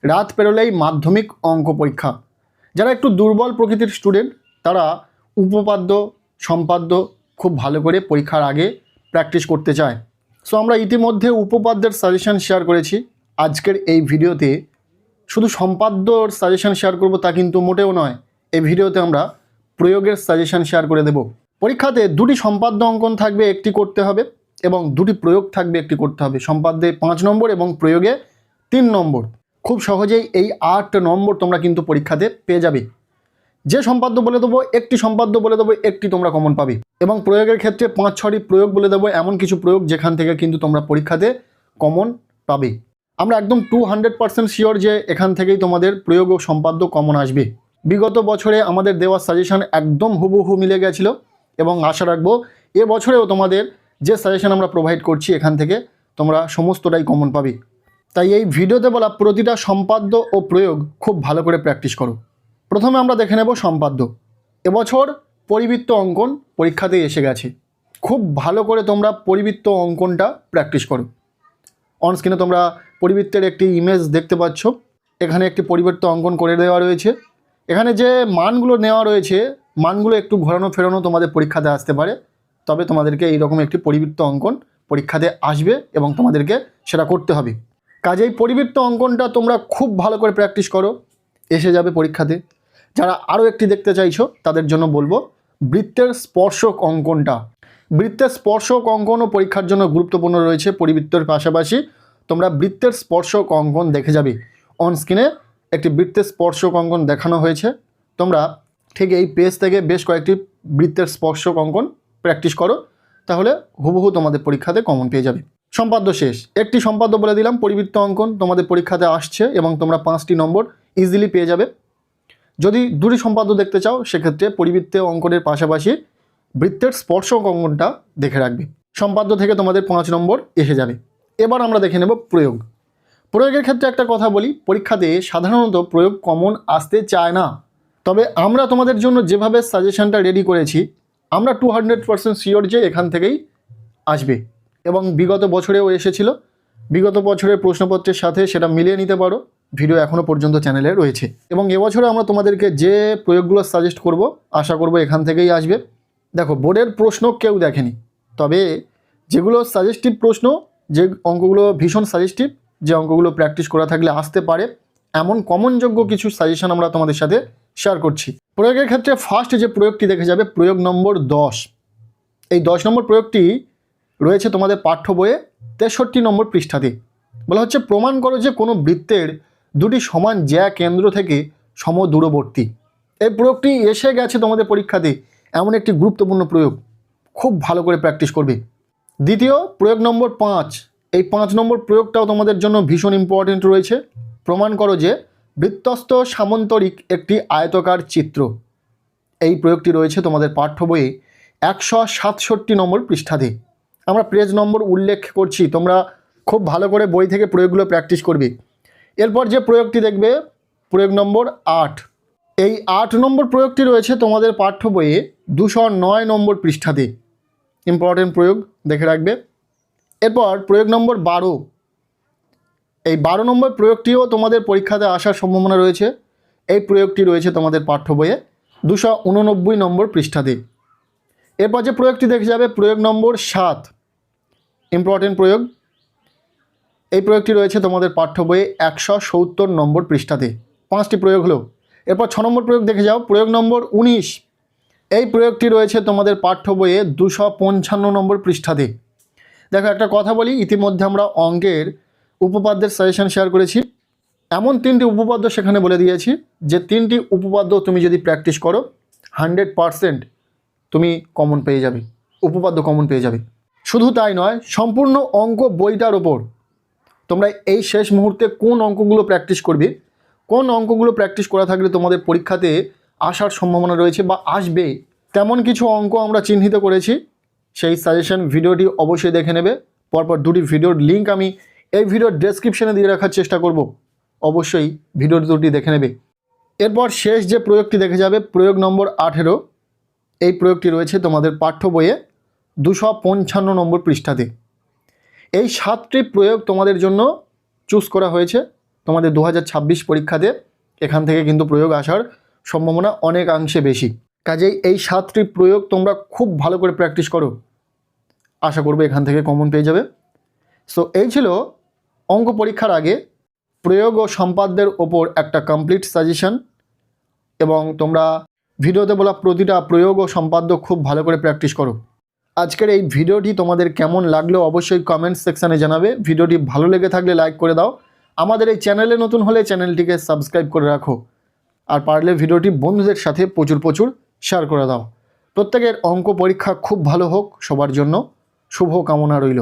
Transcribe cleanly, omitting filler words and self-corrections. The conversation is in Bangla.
রাত পেরোলেই মাধ্যমিক অঙ্ক পরীক্ষা। যারা একটু দুর্বল প্রকৃতির স্টুডেন্ট তারা উপপাদ্য সম্পাদ্য খুব ভালো করে পরীক্ষার আগে প্র্যাকটিস করতে চায়। সো আমরা ইতিমধ্যে উপপাদ্যের সাজেশন শেয়ার করেছি। আজকের এই ভিডিওতে শুধু সম্পাদ্যর সাজেশন শেয়ার করব তা কিন্তু মোটেও নয়। এই ভিডিওতে আমরা প্রয়োগের সাজেশন শেয়ার করে দেব। পরীক্ষাতে দুটি সম্পাদ্য অঙ্কন থাকবে, একটি করতে হবে, এবং দুটি প্রয়োগ থাকবে, একটি করতে হবে। সম্পাদ্যে 5 নম্বর এবং প্রয়োগে 3 নম্বর। খুব সহজেই এই 8 নম্বর তোমরা কিন্তু পরীক্ষাতে পেয়ে যাবে। যে সম্পাদ্য বলে দেবো, একটি সম্পাদ্য বলে দেবো, একটি তোমরা কমন পাবে, এবং প্রয়োগের ক্ষেত্রে 5-6টি প্রয়োগ বলে দেবো, এমন কিছু প্রয়োগ যেখান থেকে কিন্তু তোমরা পরীক্ষাতে কমন পাবে। আমরা একদম 200% শিওর যে এখান থেকেই তোমাদের প্রয়োগ ও সম্পাদ্য কমন আসবে। বিগত বছরে আমাদের দেওয়া সাজেশন একদম হুবহু মিলে গেছিল, এবং আশা রাখবো এবছরেও তোমাদের যে সাজেশন আমরা প্রোভাইড করছি এখান থেকে তোমরা সমস্তটাই কমন পাবে। তাই এই ভিডিওতে বলা প্রতিটা সম্পাদ্য ও প্রয়োগ খুব ভালো করে প্র্যাকটিস করো। প্রথমে আমরা দেখে নেব সম্পাদ্য। এবছর পরিবৃত্ত অঙ্কন পরীক্ষাতে এসে গেছে। খুব ভালো করে তোমরা পরিবৃত্ত অঙ্কনটা প্র্যাকটিস করো। অন স্ক্রিনে তোমরা পরিবৃত্তের একটি ইমেজ দেখতে পাচ্ছ। এখানে একটি পরিবৃত্ত অঙ্কন করে দেওয়া রয়েছে। এখানে যে মানগুলো নেওয়া রয়েছে, মানগুলো একটু ঘোরানো ফেরানো তোমাদের পরীক্ষাতে আসতে পারে, তবে তোমাদেরকে এইরকম একটি পরিবৃত্ত অঙ্কন পরীক্ষাতে আসবে এবং তোমাদেরকে সেটা করতে হবে। কাজেই পরিবৃত্ত অঙ্কনটা তোমরা খুব ভালো করে প্র্যাকটিস করো, এসে যাবে পরীক্ষাতে। যারা আরও একটি দেখতে চাইছো তাদের জন্য বলবো বৃত্তের স্পর্শক অঙ্কনটা। বৃত্তের স্পর্শক অঙ্কনও পরীক্ষার জন্য গুরুত্বপূর্ণ রয়েছে। পরিবৃত্তের পাশাপাশি তোমরা বৃত্তের স্পর্শক অঙ্কন দেখে যাবে। অন স্ক্রিনে একটি বৃত্তের স্পর্শক অঙ্কন দেখানো হয়েছে। তোমরা ঠিক এই পেজ থেকে বেশ কয়েকটি বৃত্তের স্পর্শক অঙ্কন প্র্যাকটিস করো, তাহলে হুবহু তোমাদের পরীক্ষাতে কমন পেয়ে যাবে। সম্পাদ্য শেষ। একটি সম্পাদ্য বলে দিলাম, পরিবৃত্ত অঙ্কন তোমাদের পরীক্ষাতে আসছে এবং তোমরা 5টি নম্বর ইজিলি পেয়ে যাবে। যদি দুটি সম্পাদ্য দেখতে চাও সেক্ষেত্রে পরিবৃত্ত অঙ্কনের পাশাপাশি বৃত্তের স্পর্শক অঙ্কনটা দেখে রাখবে। সম্পাদ্য থেকে তোমাদের 5 নম্বর এসে যাবে। এবার আমরা দেখে নেব প্রয়োগ। প্রয়োগের ক্ষেত্রে একটা কথা বলি, পরীক্ষাতে সাধারণত প্রয়োগ কমন আসতে চায় না। তবে আমরা তোমাদের জন্য যেভাবে সাজেশনটা রেডি করেছি, আমরা 200% শিওর যে এখান থেকেই আসবে, এবং বিগত বছরেও এসেছিল। বিগত বছরের প্রশ্নপত্রের সাথে সেটা মিলিয়ে নিতে পারো। ভিডিও এখনও পর্যন্ত চ্যানেলে রয়েছে, এবং এবছরে আমরা তোমাদেরকে যে প্রয়োগগুলো সাজেস্ট করব আশা করব এখান থেকেই আসবে। দেখো, বোর্ডের প্রশ্ন কেউ দেখেনি, তবে যেগুলো সাজেস্টিভ প্রশ্ন, যে অঙ্কগুলো ভীষণ সাজেস্টিভ, যে অঙ্কগুলো প্র্যাকটিস করা থাকলে আসতে পারে, এমন কমনযোগ্য কিছু সাজেশন আমরা তোমাদের সাথে শেয়ার করছি। প্রয়োগের ক্ষেত্রে ফার্স্ট যে প্রয়োগটি দেখে যাবে, প্রয়োগ নম্বর 10। এই 10 নম্বর প্রয়োগটি রয়েছে তোমাদের পাঠ্য বইয়ে 63 নম্বর পৃষ্ঠাতে। বলা হচ্ছে, প্রমাণ করো যে কোনো বৃত্তের দুটি সমান জ্যা কেন্দ্র থেকে সমদূরবর্তী। এই প্রয়োগটি এসে গেছে তোমাদের পরীক্ষাতে, এমন একটি গুরুত্বপূর্ণ প্রয়োগ। খুব ভালো করে প্র্যাকটিস করবে। দ্বিতীয় প্রয়োগ নম্বর 5। এই 5 নম্বর প্রয়োগটাও তোমাদের জন্য ভীষণ ইম্পর্টেন্ট রয়েছে। প্রমাণ করো যে বৃত্তস্থ সামান্তরিক একটি আয়তকার চিত্র। এই প্রয়োগটি রয়েছে তোমাদের পাঠ্য বইয়ে 167 নম্বর পৃষ্ঠাতে। আমরা পেজ নম্বর উল্লেখ করছি, তোমরা খুব ভালো করে বই থেকে প্রয়োগগুলো প্র্যাকটিস করবে। এরপর যে প্রয়োগটি দেখবে, প্রয়োগ নম্বর 8। এই 8 নম্বর প্রয়োগটি রয়েছে তোমাদের পাঠ্য বইয়ে 209 নম্বর পৃষ্ঠাতে। ইম্পর্টেন্ট প্রয়োগ, দেখে রাখবে। এরপর প্রয়োগ নম্বর 12। এই 12 নম্বর প্রয়োগটিও তোমাদের পরীক্ষাতে আসার সম্ভাবনা রয়েছে। এই প্রয়োগটি রয়েছে তোমাদের পাঠ্য বইয়ে 289 নম্বর পৃষ্ঠাতে। এরপর যে প্রয়োগটি দেখে যাবে, প্রয়োগ নম্বর 7। ইম্পর্টেন্ট প্রয়োগ। এই প্রয়োগটি রয়েছে তোমাদের পাঠ্য বইয়ে 170 নম্বর পৃষ্ঠাতে। 5টি প্রয়োগ হলো। এরপর 6 নম্বর প্রয়োগ দেখে যাও, প্রয়োগ নম্বর 19। এই প্রয়োগটি রয়েছে তোমাদের পাঠ্য বইয়ে 255 নম্বর পৃষ্ঠাতে। দেখো, একটা কথা বলি, ইতিমধ্যে আমরা অঙ্কের উপপাদ্যের সাজেশন শেয়ার করেছি। এমন 3টি উপপাদ্য সেখানে বলে দিয়েছি যে 3টি উপপাদ্য তুমি যদি প্র্যাকটিস করো 100% তুমি কমন পেয়ে যাবে, উপপাদ্য কমন পেয়ে যাবে। শুধু তাই নয়, সম্পূর্ণ অঙ্ক বইটার ওপর তোমরা এই শেষ মুহূর্তে কোন অঙ্কগুলো প্র্যাকটিস করবে, কোন অঙ্কগুলো প্র্যাকটিস করা থাকলে তোমাদের পরীক্ষাতে আসার সম্ভাবনা রয়েছে বা আসবে, তেমন কিছু অঙ্ক আমরা চিহ্নিত করেছি। সেই সাজেশন ভিডিওটি অবশ্যই দেখে নেবে। পরপর দুটি ভিডিওর লিঙ্ক আমি এই ভিডিওর ডেসক্রিপশনে দিয়ে রাখার চেষ্টা করব, অবশ্যই ভিডিও দুটি দেখে নেবে। এরপর শেষ যে প্রয়োগটি দেখে যাবে, প্রয়োগ নম্বর 18। এই প্রয়োগটি রয়েছে তোমাদের পাঠ্য বইয়ে 255 নম্বর পৃষ্ঠাতে। এই 7টি প্রয়োগ তোমাদের জন্য চুজ করা হয়েছে। তোমাদের 2026 পরীক্ষাতে এখান থেকে কিন্তু প্রয়োগ আসার সম্ভাবনা অনেকাংশে বেশি। কাজেই এই 7টি প্রয়োগ তোমরা খুব ভালো করে প্র্যাকটিস করো, আশা করবো এখান থেকে কমন পেয়ে যাবে। সো এই ছিল অঙ্ক পরীক্ষার আগে প্রয়োগ ও সম্পাদ্যের ওপর একটা কমপ্লিট সাজেশন, এবং তোমরা ভিডিওতে বলা প্রতিটা প্রয়োগ ও সম্পাদ্য খুব ভালো করে প্র্যাকটিস করো। আজকের এই ভিডিওটি তোমাদের কেমন লাগলো অবশ্যই কমেন্ট সেকশানে জানাবে। ভিডিওটি ভালো লেগে থাকলে লাইক করে দাও। আমাদের এই চ্যানেলে নতুন হলে চ্যানেলটিকে সাবস্ক্রাইব করে রাখো, আর পারলে ভিডিওটি বন্ধুদের সাথে প্রচুর শেয়ার করে দাও। প্রত্যেকের অঙ্ক পরীক্ষা খুব ভালো হোক, সবার জন্য শুভ কামনা রইল।